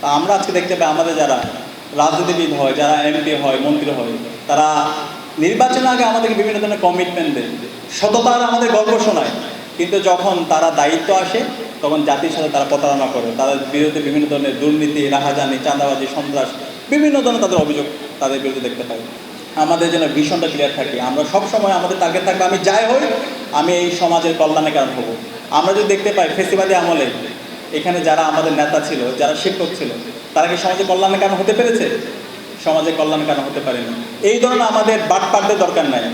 তা আমরা আজকে দেখতে পাই আমাদের যারা রাজনীতিবিদ হয়, যারা এমপি হয়, মন্ত্রী হয়, তারা নির্বাচনের আগে আমাদেরকে বিভিন্ন ধরনের কমিটমেন্ট দেয়, সততার আমাদের গল্প শোনায়, কিন্তু যখন তারা দায়িত্ব আসে তখন জাতির সাথে তারা প্রতারণা করে, তাদের বিরুদ্ধে বিভিন্ন ধরনের দুর্নীতি, রাহাজানি, চাঁদাবাজি, সন্ত্রাস, বিভিন্ন ধরনের তাদের অভিযোগ তাদের বিরুদ্ধে দেখতে পাই। আমাদের যেন ভীষণটা ক্লিয়ার থাকে, আমরা সবসময় আমাদের টার্গেট থাকবে আমি যাই হই আমি এই সমাজের কল্যাণের কারণ হব। আমরা যদি দেখতে পাই ফেসিবাদী আমলে এখানে যারা আমাদের নেতা ছিল, যারা শিক্ষক ছিল, তারা কি সমাজের কল্যাণের কারণ হতে পেরেছে? সমাজের কল্যাণের কারণ হতে পারেনি। এই ধরনের আমাদের বাটপারদের দরকার নাই,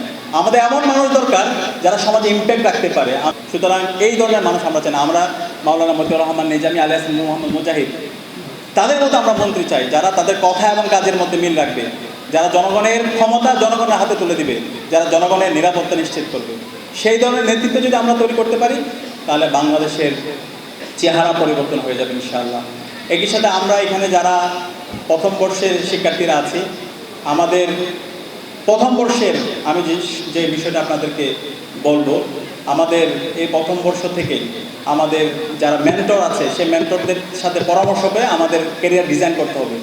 আমাদের এমন মানুষ দরকার যারা সমাজে ইম্প্যাক্ট রাখতে পারে। সুতরাং এই ধরনের মানুষ আমরা চাই না। আমরা মাওলানা মতিউর রহমান নিজামী, আলিয়াস মোহাম্মদ মুজাহিদ, তাদের মতো আমরা মন্ত্রী চাই, যারা তাদের কথা এবং কাজের মধ্যে মিল রাখবে, যারা জনগণের ক্ষমতা জনগণের হাতে তুলে দিবে, যারা জনগণের নিরাপত্তা নিশ্চিত করবে। সেই ধরনের নেতৃত্ব যদি আমরা তৈরি করতে পারি তাহলে বাংলাদেশের চেহারা পরিবর্তন হয়ে যাবে ইনশাআল্লাহ। একই সাথে আমরা এখানে যারা প্রথম বর্ষের শিক্ষার্থীরা আছি, আমাদের প্রথম বর্ষের আমি যে বিষয়টা আপনাদেরকে বলবো, আমাদের এই প্রথম বর্ষ থেকে আমাদের যারা মেন্টর আছে সেই মেন্টরদের সাথে পরামর্শ করে আমাদের ক্যারিয়ার ডিজাইন করতে হবে।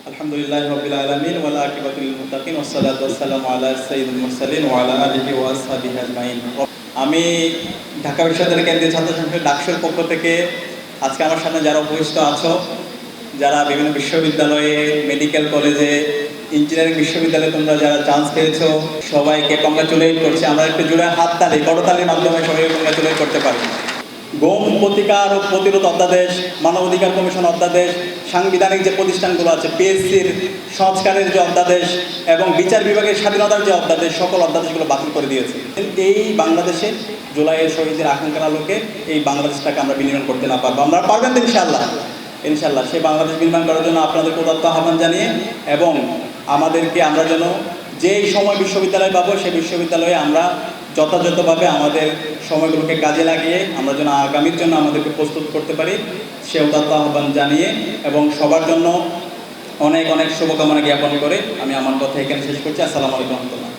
আলহামদুলিল্লাহি রাব্বিল আলামিন ওয়া লা আকিবাতুল লিল মুত্তাকিন ওয়াস সালাতু ওয়াস সালামু আলা সাইয়্যিদিল মুরসালিন ওয়া আলা আলিহি ওয়া আসহাবিহি আজমাইন। আমি ঢাকা বিশ্ববিদ্যালয় কেন্দ্রীয় ছাত্র সংসদ ডাকসুর পক্ষ থেকে আজকে আমার সামনে যারা উপস্থিত আছো, যারা বিভিন্ন বিশ্ববিদ্যালয়ে, মেডিকেল কলেজে, ইঞ্জিনিয়ারিং বিশ্ববিদ্যালয়ে তোমরা যারা চান্স পেয়েছো, সবাইকে কংগ্রাচুলেট করছি। আমরা একটু জুড়ে হাততালি, করতালির মাধ্যমে সবাইকে কংগ্রাচুলেট করতে পারি। গুম প্রতিকার ও প্রতিরোধ অধ্যাদেশ, মানবাধিকার কমিশন অধ্যাদেশ, সাংবিধানিক যে প্রতিষ্ঠানগুলো আছে, পিএসসির সংস্কারের যে অধ্যাদেশ এবং বিচার বিভাগের স্বাধীনতার যে অধ্যাদেশ, সকল অধ্যাদেশগুলো বাতিল করে দিয়েছে। এই বাংলাদেশে জুলাইয়ের শহীদের আকাঙ্ক্ষার আলোকে এই বাংলাদেশটাকে আমরা বিনির্মাণ করতে না পারবো। আমরা পারবেন তো ইনশাআল্লাহ? ইনশাআল্লাহ সেই বাংলাদেশ নির্মাণ করার জন্য আপনাদেরকে উদাত্ত আহ্বান জানিয়ে এবং আমাদেরকে আমরা যেন যেই সময় বিশ্ববিদ্যালয় পাবো সেই বিশ্ববিদ্যালয়ে আমরা যথাযথভাবে আমাদের সময়গুলোকে কাজে লাগিয়ে আমরা যেন আগামীর জন্য আমাদেরকে প্রস্তুত করতে পারি, সে উদাত্ত আহ্বান জানিয়ে এবং সবার জন্য অনেক অনেক শুভকামনা জ্ঞাপন করে আমি আমার কথা এখানে শেষ করছি। আসসালামু আলাইকুম রহমতুল্লাহ।